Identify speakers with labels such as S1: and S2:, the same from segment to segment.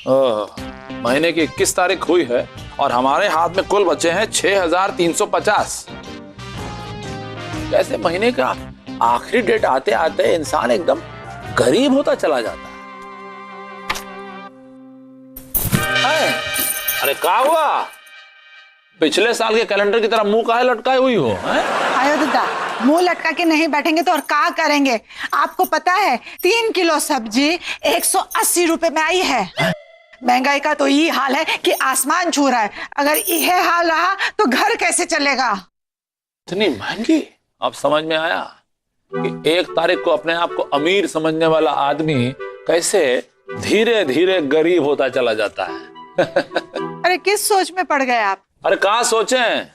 S1: महीने की 21 तारीख हुई है और हमारे हाथ में कुल बचे हैं 6,350। कैसे महीने का आखिरी डेट आते आते इंसान एकदम गरीब होता चला जाता है। अरे क्या हुआ? पिछले साल के कैलेंडर की तरह मुंह काहे लटकाए हुई हो?
S2: आयो दादा, मुंह लटका के नहीं बैठेंगे तो और क्या करेंगे? आपको पता है 3 किलो सब्जी 180 रुपए में आई है। महंगाई का तो ये हाल है कि आसमान छू रहा है। अगर यह हाल रहा तो घर कैसे चलेगा?
S1: इतनी महंगी? अब समझ में आया कि 1 तारीख को अपने आप को अमीर समझने वाला आदमी कैसे धीरे धीरे गरीब होता चला जाता है।
S2: अरे किस सोच में पड़ गए आप?
S1: अरे कहाँ सोचें,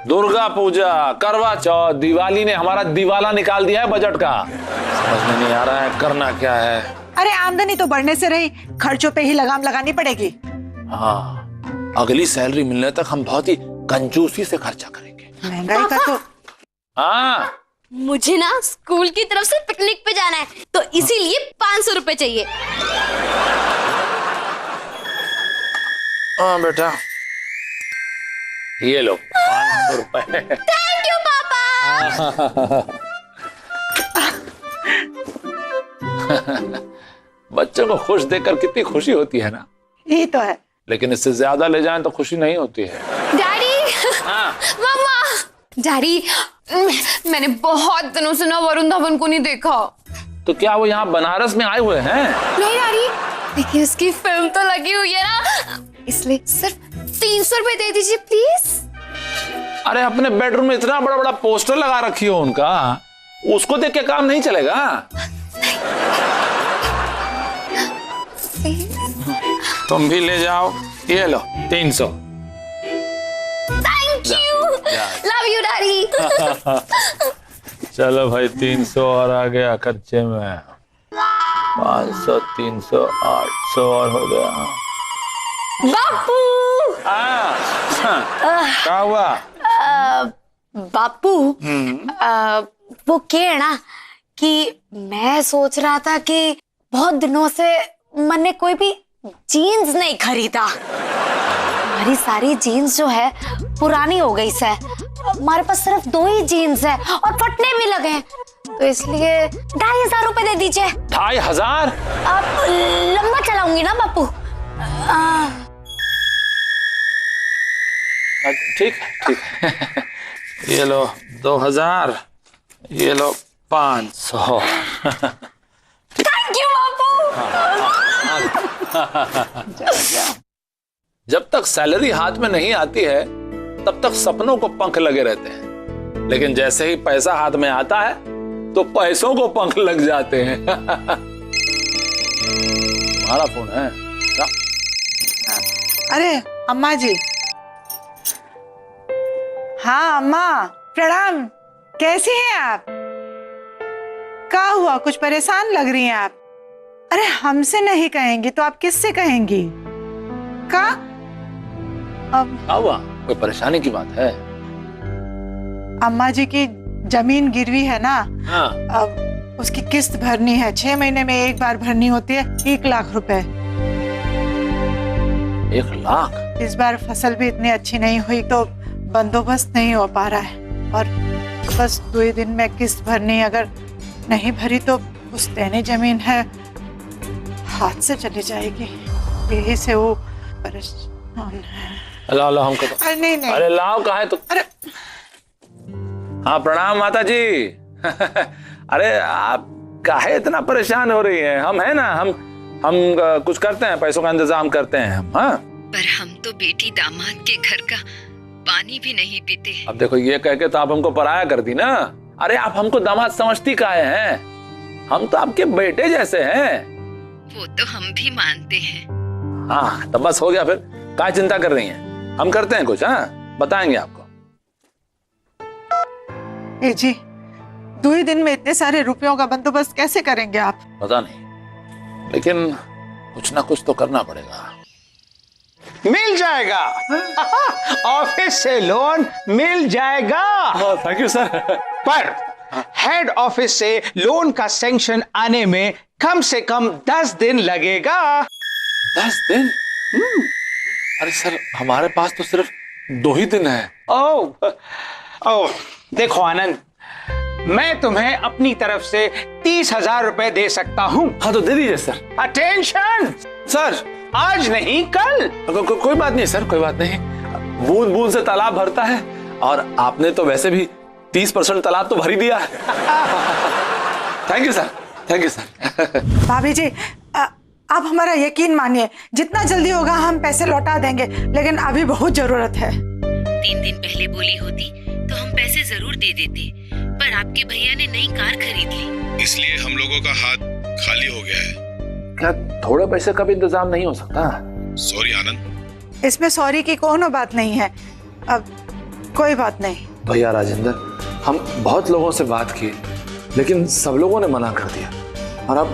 S1: दुर्गा पूजा, करवा चौथ, दिवाली ने हमारा दिवाला निकाल दिया है बजट का। समझ में नहीं आ रहा है करना क्या है।
S2: अरे आमदनी तो बढ़ने से रही, खर्चों पे ही लगाम लगानी पड़ेगी।
S1: हाँ, अगली सैलरी मिलने तक हम बहुत ही कंजूसी से खर्चा करेंगे।
S2: महंगाई का तो
S3: हाँ, मुझे ना स्कूल की तरफ से पिकनिक पे जाना है, तो इसीलिए 500 रुपए चाहिए।
S1: हाँ बेटा, ये लो 500 रुपए।
S3: थैंक यू पापा।
S1: बच्चों को खुश देखकर कितनी खुशी होती है ना।
S2: ये तो है,
S1: लेकिन इससे ज्यादा ले जाएं तो खुशी नहीं होती है।
S3: डैडी,
S1: हाँ।
S3: मम्मा, डैडी, मैंने बहुत दिनों से ना वरुण धवन को नहीं देखा।
S1: तो क्या वो यहाँ बनारस में आए हुए हैं?
S3: नहीं डैडी, देखिए उसकी फिल्म तो लगी हुई है ना, इसलिए सिर्फ 300 रुपए दे दीजिए प्लीज।
S1: अरे अपने बेडरूम में इतना बड़ा बड़ा पोस्टर लगा रखी हो उनका, उसको देख के काम नहीं चलेगा। तुम भी ले जाओ, ये लो 300।
S3: Thank you, love you daddy.
S1: चलो भाई 300 और आ गया खर्चे में। 500, 300, 800 और हो गया।
S3: बापू,
S1: क्या हुआ?
S3: बापू, वो क्या है ना कि मैं सोच रहा था कि बहुत दिनों से मैंने कोई भी जीन्स नहीं खरीदा। हमारी सारी जीन्स जो है पुरानी हो गई है। हमारे पास सिर्फ 2 ही जीन्स है और फटने भी लगे हैं, तो इसलिए 2500 रुपए दे दीजिए।
S1: 2500?
S3: अब लंबा चलाऊंगी ना बापू।
S1: ठीक है, ठीक है। ये लो 2000, ये लो 500।
S3: थैंक यू बापू।
S1: जब तक सैलरी हाथ में नहीं आती है तब तक सपनों को पंख लगे रहते हैं, लेकिन जैसे ही पैसा हाथ में आता है तो पैसों को पंख लग जाते हैं। तुम्हारा फोन है क्या?
S2: अरे अम्मा जी। हाँ अम्मा, प्रणाम। कैसी हैं आप? क्या हुआ, कुछ परेशान लग रही हैं आप? अरे हमसे नहीं कहेंगी तो आप किससे कहेंगी? क्या
S1: हुआ? कोई परेशानी की बात है?
S2: अम्मा जी की जमीन गिरवी है ना।
S1: हाँ।
S2: अब उसकी किस्त भरनी है, 6 महीने में एक बार भरनी होती है। 1 लाख रुपए।
S1: 1 लाख?
S2: इस बार फसल भी इतनी अच्छी नहीं हुई तो बंदोबस्त नहीं हो पा रहा है, और बस 2 ही दिन में किस्त भरनी, अगर नहीं भरी तो पुश्तैनी जमीन है, हाथ से चली जाएगी। यही से वो परेशान है।
S1: लाओ हमको तो।
S2: अरे नहीं।
S1: अरे लाओ, कहा है तो?
S2: अरे
S1: हाँ प्रणाम माता जी। अरे आप काहे इतना परेशान हो रही हैं? हम है ना, हम कुछ करते हैं, पैसों का इंतजाम करते हैं हम। हाँ,
S4: पर हम तो बेटी दामाद के घर का पानी भी नहीं पीते।
S1: अब देखो ये कह के तो आप हमको पराया कर दी ना। अरे आप हमको दामाद समझती काहे हैं? हम तो आपके बेटे जैसे हैं।
S4: वो तो हम भी मानते हैं।
S1: हाँ तो बस हो गया, फिर क्या चिंता कर रही हैं? हम करते हैं कुछ, हाँ बताएंगे आपको।
S2: ए जी, 2 ही दिन में इतने सारे रुपयों का बंदोबस्त कैसे करेंगे आप?
S1: पता नहीं, लेकिन कुछ ना कुछ तो करना पड़ेगा।
S5: मिल जाएगा। ऑफिस से लोन मिल जाएगा।
S1: Thank you sir.
S5: पर हेड ऑफिस से लोन का सैंक्शन आने में कम से कम 10 दिन लगेगा।
S1: 10 दिन? अरे सर, हमारे पास तो सिर्फ 2 ही दिन है।
S5: ओह, देखो आनंद, मैं तुम्हें अपनी तरफ से 30,000 रुपए दे सकता हूँ।
S1: हाँ तो दे दीजिए सर।
S5: अटेंशन
S1: सर
S5: आज नहीं कल।
S1: कोई बात नहीं सर, कोई बात नहीं। बूंद बूंद से तालाब भरता है, और आपने तो वैसे भी 30% तालाब तो भर ही दिया है। Thank you sir, thank you sir.
S2: भाभी जी, आप हमारा यकीन मानिए, जितना जल्दी होगा हम पैसे लौटा देंगे, लेकिन अभी बहुत जरूरत है।
S4: 3 दिन पहले बोली होती तो हम पैसे जरूर दे देते, पर आपके भैया ने नई कार खरीद ली,
S6: इसलिए हम लोगों का हाथ खाली हो गया है।
S1: क्या थोड़े पैसे का भी इंतजाम नहीं हो सकता?
S6: सॉरी आनंद।
S2: इसमें सॉरी की कोनो बात नहीं है। अब कोई बात नहीं।
S1: भैया राजेंद्र, हम बहुत लोगों से बात की, लेकिन सब लोगों ने मना कर दिया, और अब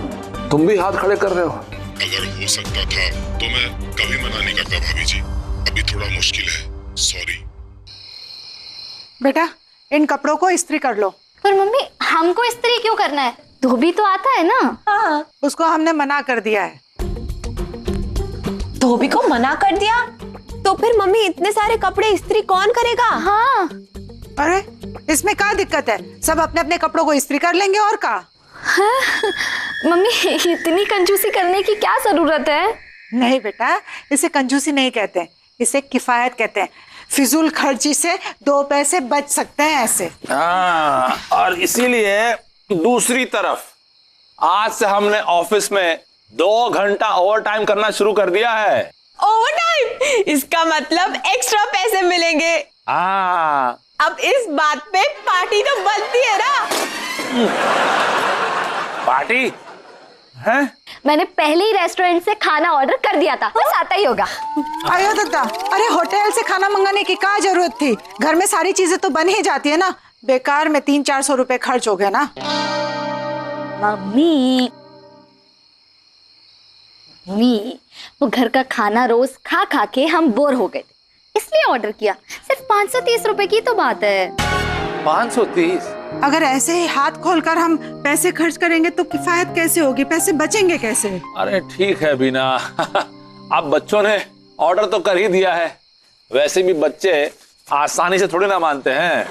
S1: तुम भी हाथ खड़े कर रहे हो।
S6: अगर हो सकता था तो मैं कभी मना नहीं करता भाभी जी, अभी थोड़ा मुश्किल है, सॉरी।
S2: बेटा, इन कपड़ों को इस्त्री कर लो।
S3: पर मम्मी, हमको इस्त्री क्यों करना है? धोबी तो आता है ना।
S2: हाँ, उसको हमने मना कर दिया है।
S7: धोबी को मना कर दिया? तो फिर मम्मी इतने सारे कपड़े इस्त्री कौन करेगा?
S3: हाँ।
S2: अरे इसमें क्या दिक्कत है? सब अपने अपने कपड़ों को इस्त्री कर लेंगे, और क्या?
S3: मम्मी, इतनी कंजूसी करने की क्या जरूरत है?
S2: नहीं बेटा, इसे कंजूसी नहीं कहते, इसे किफायत कहते हैं। फिजूल खर्ची से 2 पैसे बच सकते हैं ऐसे।
S1: हाँ, और इसीलिए दूसरी तरफ आज से हमने ऑफिस में 2 घंटा ओवर टाइम करना शुरू कर दिया है।
S7: Over time? इसका मतलब एक्स्ट्रा पैसे मिलेंगे।
S1: हाँ,
S7: अब इस बात पे पार्टी तो बनती है ना।
S1: पार्टी है?
S3: मैंने पहले ही रेस्टोरेंट से खाना ऑर्डर कर दिया था, बस आता ही होगा।
S2: आयो दत्ता, अरे होटल से खाना मंगाने की क्या जरूरत थी? घर में सारी चीजें तो बन ही जाती है ना। बेकार में 300-400 रुपए खर्च हो गए ना।
S3: मम्मी, वो घर का खाना रोज खा खा के हम बोर हो गए थे, इसलिए ऑर्डर किया। सिर्फ 530 रुपए की तो बात है।
S1: 530?
S2: अगर ऐसे ही हाथ खोलकर हम पैसे खर्च करेंगे तो किफायत कैसे होगी? पैसे बचेंगे कैसे?
S1: अरे ठीक है बीना, अब बच्चों ने ऑर्डर तो कर ही दिया है, वैसे भी बच्चे आसानी से थोड़ी ना मानते हैं।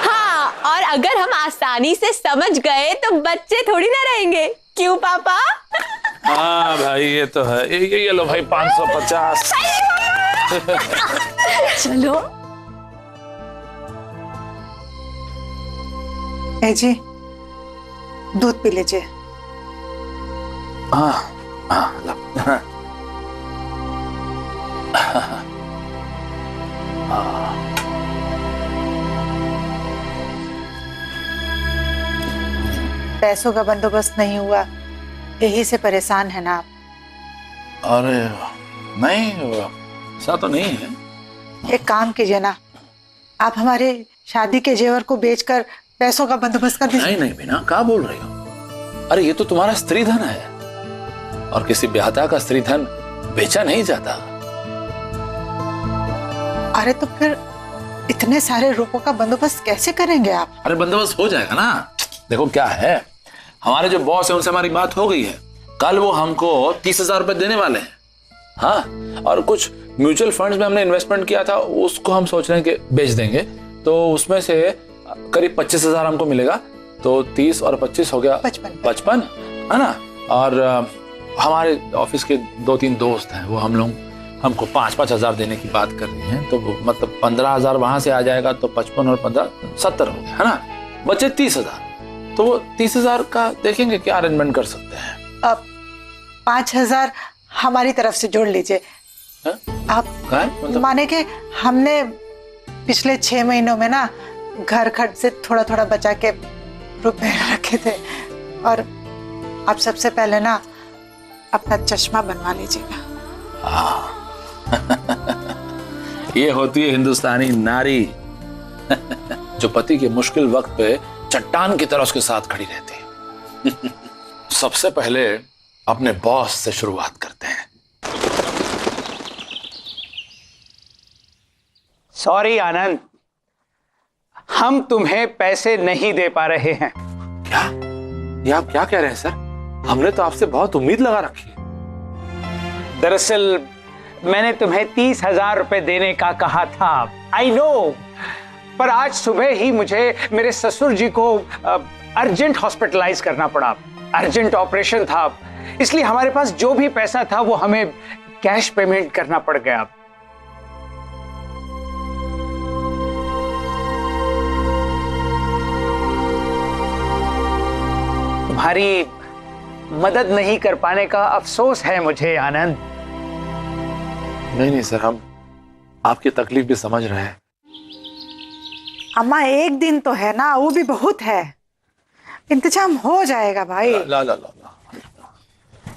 S7: हाँ, और अगर हम आसानी से समझ गए तो बच्चे थोड़ी ना रहेंगे, क्यों पापा?
S1: हाँ भाई, ये तो है। ये लो भाई 550।
S3: चलो।
S2: ए जी, दूध पी लीजिए।
S1: हाँ हाँ, लो।
S2: पैसों का बंदोबस्त नहीं हुआ, यही से परेशान है ना आप?
S1: अरे नहीं, ऐसा तो नहीं है।
S2: एक काम कीजिए ना, आप हमारे शादी के जेवर को बेचकर पैसों का बंदोबस्त कर दीजिए।
S1: नहीं नहीं बीना, क्या बोल रही हो? अरे ये तो तुम्हारा स्त्री धन है, और किसी ब्याहता का स्त्री धन बेचा नहीं जाता।
S2: अरे तो फिर इतने सारे रुपयों का बंदोबस्त कैसे करेंगे आप?
S1: अरे बंदोबस्त हो जाएगा ना। देखो क्या है, हमारे जो बॉस है उनसे हमारी बात हो गई है, कल वो हमको 30,000 रुपए देने वाले हैं। हाँ, और कुछ म्यूचुअल फंड्स में हमने इन्वेस्टमेंट किया था, उसको हम सोच रहे हैं कि बेच देंगे, तो उसमें से करीब 25,000 हमको मिलेगा। तो 30 और 25 हो गया 55, है ना। और हमारे ऑफिस के 2-3 दोस्त हैं, वो हमको 5-5 हज़ार देने की बात कर रही हैं, तो मतलब 15,000 वहां से आ जाएगा, तो 55 और 15 70 हो गया, है ना। बचे 30,000, तो वो 30,000 का देखेंगे क्या अरेंजमेंट कर सकते हैं।
S2: अब 5,000 हमारी तरफ से जोड़ लीजिए। आप
S1: मतलब?
S2: माने कि हमने पिछले 6 महीनों में ना घर खर्च से थोड़ा थोड़ा बचा के रुपए रखे थे, और आप सबसे पहले ना अपना चश्मा बनवा लीजिएगा।
S1: ये होती है हिंदुस्तानी नारी, जो पति के मुश्किल वक्त पे चट्टान की तरह उसके साथ खड़ी रहती है। सबसे पहले अपने बॉस से शुरुआत करते हैं।
S5: सॉरी आनंद, हम तुम्हें पैसे नहीं दे पा रहे हैं।
S1: क्या? ये आप क्या कह रहे हैं सर? हमने तो आपसे बहुत उम्मीद लगा रखी है।
S5: दरअसल मैंने तुम्हें 30,000 रुपए देने का कहा था। आई नो, पर आज सुबह ही मुझे मेरे ससुर जी को अर्जेंट हॉस्पिटलाइज करना पड़ा। अर्जेंट ऑपरेशन था, इसलिए हमारे पास जो भी पैसा था वो हमें कैश पेमेंट करना पड़ गया। तुम्हारी मदद नहीं कर पाने का अफसोस है मुझे आनंद।
S1: नहीं सर, हम आपकी तकलीफ भी समझ रहे हैं।
S2: अम्मा एक दिन तो है ना, वो भी बहुत है, इंतजाम हो जाएगा भाई।
S1: ला ला ला ला।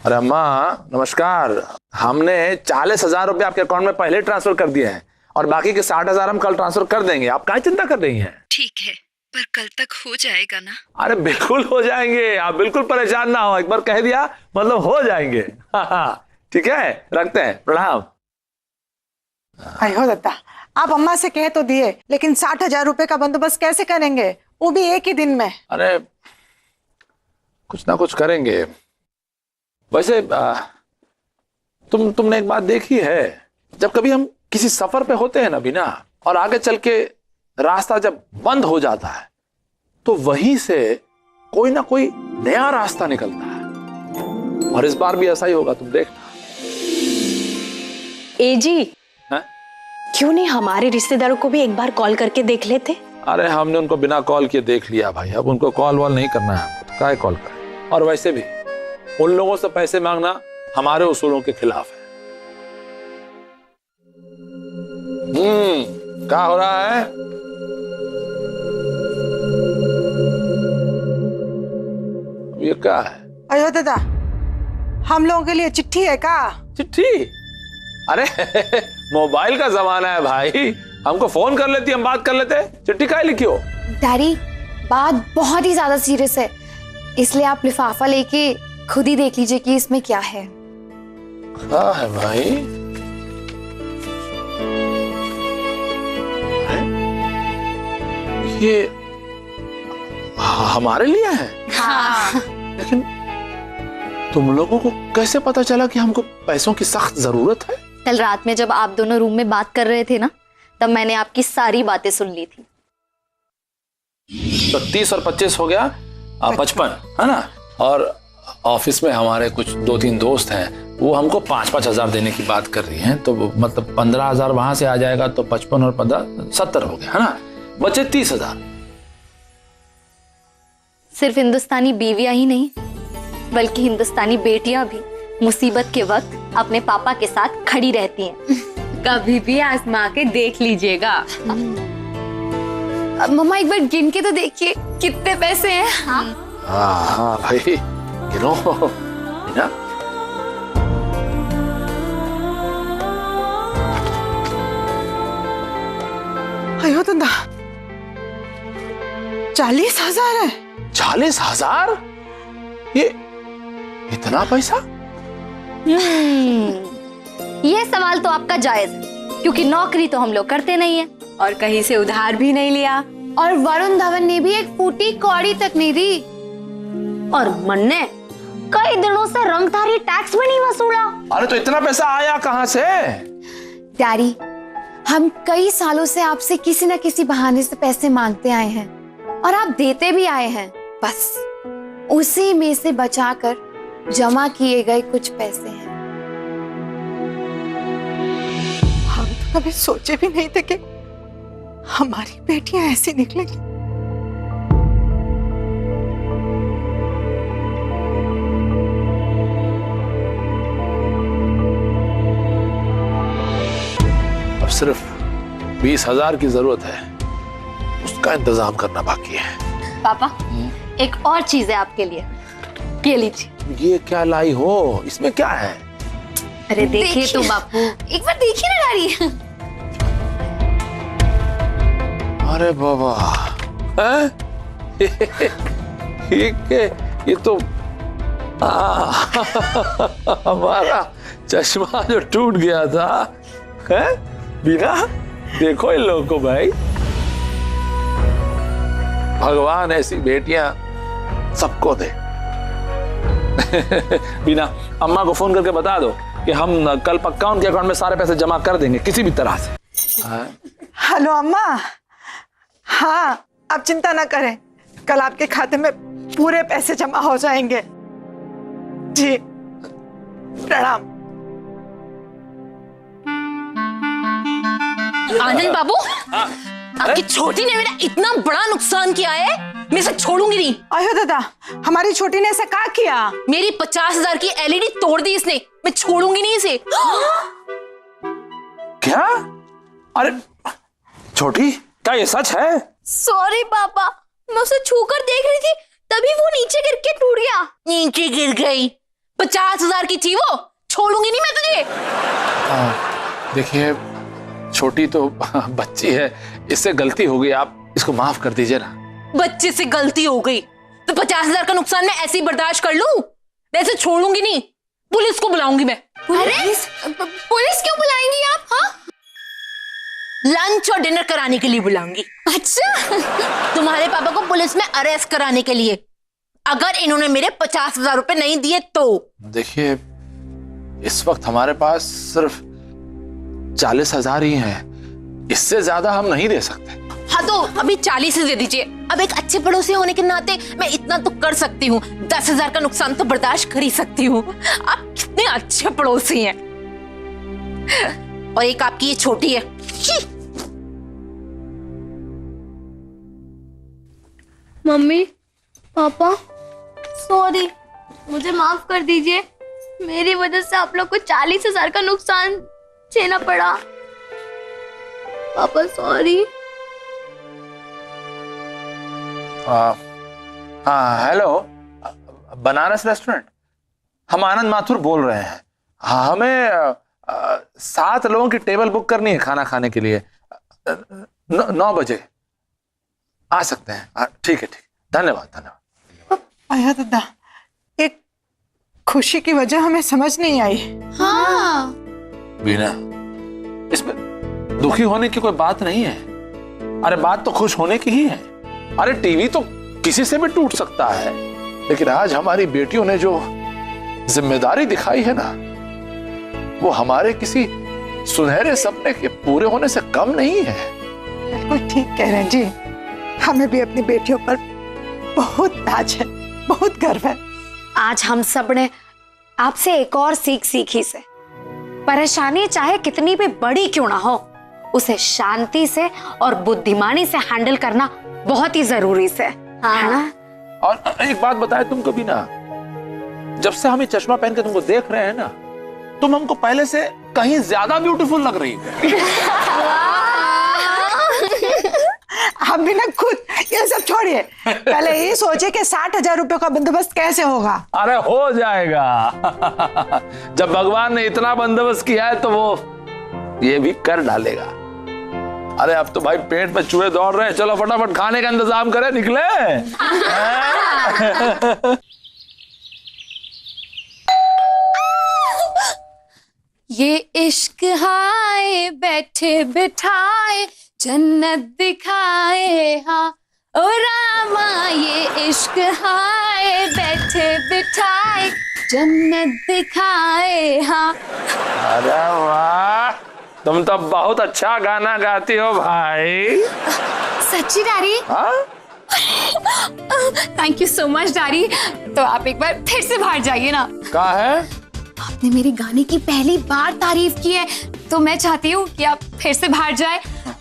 S1: अरे अम्मा नमस्कार, हमने 40,000 रुपए आपके अकाउंट में पहले ट्रांसफर कर दिए हैं और बाकी के 60,000 हम कल ट्रांसफर कर देंगे। आप क्या चिंता कर रही हैं?
S4: ठीक है, पर कल तक हो जाएगा ना?
S1: अरे बिल्कुल हो जाएंगे, आप बिल्कुल परेशान ना हो। एक बार कह दिया मतलब हो जाएंगे। हाँ ठीक है, रखते हैं, प्रणाम।
S2: अयो दादा, आप अम्मा से कह तो दिए, लेकिन 60,000 रुपए का बंदोबस्त कैसे करेंगे, वो भी एक ही दिन में?
S1: अरे कुछ ना कुछ करेंगे। वैसे तुमने एक बात देखी है, जब कभी हम किसी सफर पे होते हैं ना बिना, और आगे चल के रास्ता जब बंद हो जाता है तो वहीं से कोई ना कोई नया रास्ता निकलता है, और इस बार भी ऐसा ही होगा, तुम देखना।
S7: ए जी,
S1: है?
S7: क्यों नहीं हमारे रिश्तेदारों को भी एक बार कॉल करके देख लेते?
S1: अरे हमने उनको बिना कॉल किए देख लिया भाई, अब उनको कॉल वॉल नहीं करना है, तो क्या कॉल करें। और वैसे भी उन लोगों से पैसे मांगना हमारे उसूलों के खिलाफ है। क्या हो रहा है? ये क्या है?
S2: अयो दादा, हम लोगों के लिए चिट्ठी है क्या?
S1: चिट्ठी? अरे मोबाइल का जमाना है भाई, हमको फोन कर लेती, हम बात कर लेते, चिट्ठी काहे लिखी हो?
S3: डैडी, बात बहुत ही ज्यादा सीरियस है, इसलिए आप लिफाफा लेके खुद ही देख लीजिए कि इसमें क्या है।
S1: क्या है भाई? ये हमारे लिए है?
S3: हाँ।
S1: लेकिन तुम लोगों को कैसे पता चला कि हमको पैसों की सख्त जरूरत है?
S3: कल रात में जब आप दोनों रूम में बात कर रहे थे ना, तब मैंने आपकी सारी बातें सुन ली थी।
S1: तो 30 और 25 हो गया 55, है ना? और ऑफिस में हमारे कुछ 2-3 दोस्त हैं, वो हमको 5-5 हजार देने की बात कर रही हैं, तो मतलब 15,000 वहां से आ जाएगा, तो 55 और 15 70 हो गया, है ना? बचे 30,000।
S3: सिर्फ हिंदुस्तानी बीवियां ही नहीं, बल्कि हिंदुस्तानी बेटियां भी मुसीबत के वक्त अपने पापा के साथ खड़ी रहती हैं।
S7: कभी भी आजमा के देख लीजिएगा।
S3: मम्मा एक बार गिन के तो देखिए कितने पैसे हैं।
S1: हाँ भाई गिनो ना।
S2: अयो दादा, 40,000 है।
S1: 40,000? ये इतना पैसा?
S3: ये सवाल तो आपका जायज है, क्योंकि नौकरी तो हम लोग करते नहीं है
S7: और कहीं से उधार भी नहीं लिया,
S3: और वरुण धवन ने भी एक फूटी कौड़ी तक नहीं दी, और मन ने कई दिनों से रंगधारी टैक्स भी नहीं वसूला।
S1: अरे तो इतना पैसा आया कहां से?
S3: डैडी, हम कई सालों से आपसे किसी न किसी बहाने से पैसे मांगते आए हैं, और आप देते भी आए हैं। बस उसी में से बचाकर जमा किए गए कुछ पैसे हैं।
S2: हम तो कभी सोचे भी नहीं थे कि हमारी बेटियां ऐसी निकलेंगी।
S1: अब सिर्फ 20,000 की जरूरत है, उसका इंतजाम करना बाकी है।
S3: पापा, एक और चीज है आपके लिए, ये लीजिए।
S1: ये क्या लाई हो? इसमें क्या है?
S7: अरे देखिए तो बापू,
S3: एक बार देखिए ना डैडी।
S1: अरे बाबा, हैं? ये तो हमारा चश्मा जो टूट गया था, है? बिना देखो इन लोगों को भाई, भगवान ऐसी बेटियां सबको दे। बिना, अम्मा को फोन करके बता दो कि हम कल पक्का उनके अकाउंट में सारे पैसे जमा कर देंगे किसी भी तरह से। हाँ?
S2: हेलो अम्मा। हाँ, आप चिंता ना करें, कल आपके खाते में पूरे पैसे जमा हो जाएंगे। जी प्रणाम।
S7: आनंद बाबू, आपकी छोटी ने मेरा इतना बड़ा नुकसान किया है, मैं इसे छोड़ूंगी नहीं।
S2: आयो दादा, हमारी छोटी ने ऐसा क्या किया?
S7: मेरी 50,000 की एलईडी तोड़ दी इसने, मैं छोड़ूंगी नहीं इसे।
S1: क्या? अरे छोटी, क्या ये सच है?
S7: सॉरी पापा, मैं उसे छूकर देख रही थी, तभी वो नीचे गिर के टूट गया। नीचे गिर गई? 50,000 की थी वो, छोड़ूंगी नहीं मैं तुझे।
S1: देखिए छोटी तो बच्ची है, इससे गलती हो गई, आप इसको माफ कर दीजिए ना।
S7: बच्चे से गलती हो गई तो 50,000 का नुकसान मैं ऐसे ही बर्दाश्त कर लूं? मैं इसे छोड़ूंगी नहीं, पुलिस को बुलाऊंगी मैं। अरे पुलिस क्यों बुलाएंगी आप? हाँ, लंच और डिनर कराने के लिए बुलाऊंगी। अच्छा, तुम्हारे पापा को पुलिस में अरेस्ट कराने के लिए, अगर इन्होंने मेरे 50,000 रुपए नहीं दिए तो।
S1: देखिए इस वक्त हमारे पास सिर्फ 40,000 ही हैं, इससे ज्यादा हम नहीं दे सकते।
S7: हाँ तो अभी 40 ही दे दीजिए। अब एक अच्छे पड़ोसी होने के नाते मैं इतना तो कर सकती हूँ, 10,000 का नुकसान तो बर्दाश्त कर ही सकती हूँ। आप कितने अच्छे पड़ोसी हैं। और एक आपकी ये छोटी है।
S8: मम्मी, पापा, सॉरी, मुझे माफ कर दीजिए। मेरी वजह से आप लोग को 40,000 का नुकसान झेलना पड़ा। पापा सॉरी।
S1: हाँ हेलो, बनारस रेस्टोरेंट, हम आनंद माथुर बोल रहे हैं। हाँ, हमें 7 लोगों की टेबल बुक करनी है खाना खाने के लिए। 9 बजे आ सकते हैं? ठीक है, ठीक, धन्यवाद धन्यवाद।
S2: आया दादा, एक खुशी की वजह हमें समझ नहीं आई।
S8: हाँ,
S1: बीना, इसमें दुखी होने की कोई बात नहीं है। अरे बात तो खुश होने की ही है। अरे टीवी तो किसी से भी टूट सकता है, लेकिन आज हमारी बेटियों ने जो जिम्मेदारी दिखाई है ना, वो हमारे किसी सुनहरे सपने के पूरे होने से कम नहीं है।
S2: बिल्कुल ठीक कह रहे हैं जी, हमें भी अपनी बेटियों पर बहुत नाज है, बहुत गर्व है।
S3: आज हम सब ने आपसे एक और सीख सीखी से, परेशानी चाहे कितनी भी बड़ी क्यों ना हो, उसे शांति से और बुद्धिमानी से हैंडल करना बहुत ही जरूरी है। हाँ। है ना?
S1: और एक बात बताए तुमको भी ना, जब से हम ये चश्मा पहन के तुमको देख रहे हैं ना, तुम हमको पहले से कहीं ज्यादा ब्यूटीफुल लग रही है।
S2: हम भी ना खुद ये सब छोड़िए, पहले ये सोचे कि 60,000 रुपए का बंदोबस्त कैसे होगा।
S1: अरे हो जाएगा। जब भगवान ने इतना बंदोबस्त किया है तो वो ये भी कर डालेगा। अरे अब तो भाई पेट पे चूहे दौड़ रहे हैं, चलो फटाफट खाने का इंतजाम करें, निकले।
S8: ये इश्क हाय बैठे बिठाए जन्नत दिखाए, हाँ ओ रामा, ये इश्क हाय बैठे बिठाए जन्नत दिखाए, हाँ।
S1: अरे वाह, तुम तो बहुत अच्छा गाना गाती हो भाई।
S8: सच्ची डैडी?
S1: हाँ?
S8: Thank you so much daddy. तो आप एक बार फिर से बाहर जाइए ना।
S1: क्या है?
S8: आपने मेरे गाने की पहली बार तारीफ की है, तो मैं चाहती हूँ कि आप फिर से बाहर जाए,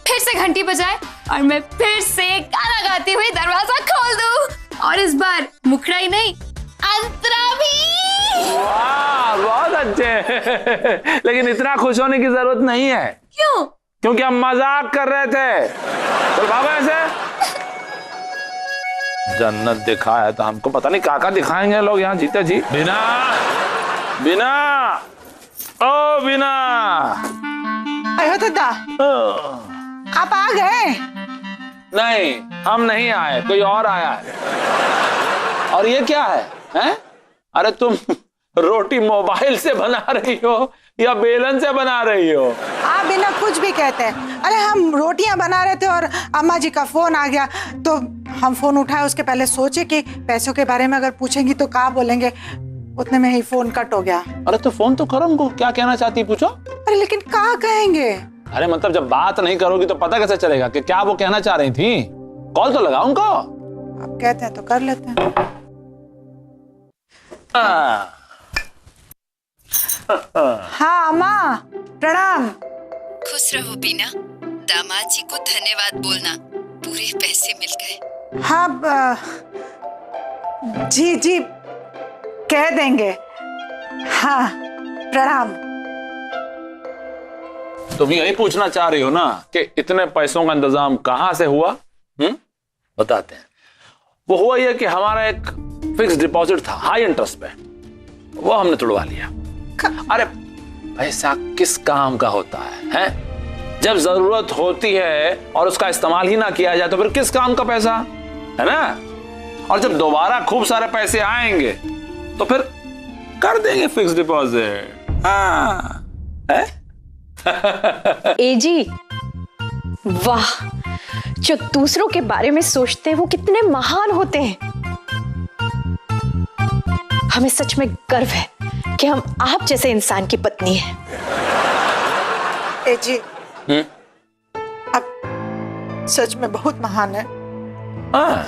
S8: फिर से घंटी बजाए और मैं फिर से गाना गाते हुए दरवाजा खोल दूं। और इस बार मुखड़ा ही नहीं, अंतरा भी।
S1: वाह, बहुत अच्छे। लेकिन इतना खुश होने की जरूरत नहीं है।
S8: क्यों?
S1: क्योंकि हम मजाक कर रहे थे। तो बाबा ऐसे जन्नत दिखाया तो हमको पता नहीं क्या दिखाएंगे लोग यहाँ जीते जी। बिना बिना, ओ बिना।
S2: आयो दादा, आप आ गए?
S1: नहीं, हम नहीं आए, कोई और आया है। और ये क्या है, हैं? अरे तुम रोटी मोबाइल से बना रही हो या बेलन से बना रही हो?
S2: आप बिना कुछ भी कहते हैं। अरे हम रोटियां बना रहे थे और अम्मा जी का फोन आ गया, तो हम फोन उठाए, उसके पहले सोचे कि पैसों के बारे में अगर पूछेंगी तो क्या बोलेंगे, उतने में ही फोन कट हो गया।
S1: अरे तो फोन तो करो उनको, क्या कहना चाहती पूछो।
S2: अरे लेकिन क्या कहेंगे?
S1: अरे मतलब जब बात नहीं करोगी तो पता कैसे चलेगा कि क्या वो कहना चाह रही थी? कॉल तो लगाओ उनको।
S2: आप कहते हैं तो कर लेते हैं। हाँ अम्मा, प्रणाम।
S9: खुश रहो बीना, दामाद जी को धन्यवाद बोलना, पूरे पैसे मिल गए।
S2: हाँ जी जी कह देंगे। हाँ प्रणाम।
S1: तुम यही पूछना चाह रही हो ना कि इतने पैसों का इंतजाम कहां से हुआ? बताते हैं। वो हुआ ये कि हमारा एक फिक्स डिपॉजिट था हाई इंटरेस्ट पे, वो हमने तुड़वा लिया। अरे पैसा किस काम का होता है? जब जरूरत होती है और उसका इस्तेमाल ही ना किया जाए तो फिर किस काम का पैसा, है ना? और जब दोबारा खूब सारे पैसे आएंगे तो फिर कर देंगे फिक्स डिपॉजिट। हाँ है?
S10: ए जी, वाह, जो दूसरों के बारे में सोचते हैं वो कितने महान होते हैं। हमें सच में गर्व है कि हम आप जैसे इंसान की पत्नी हैं।
S2: ए जी, आप सच में बहुत महान है।
S1: हाँ।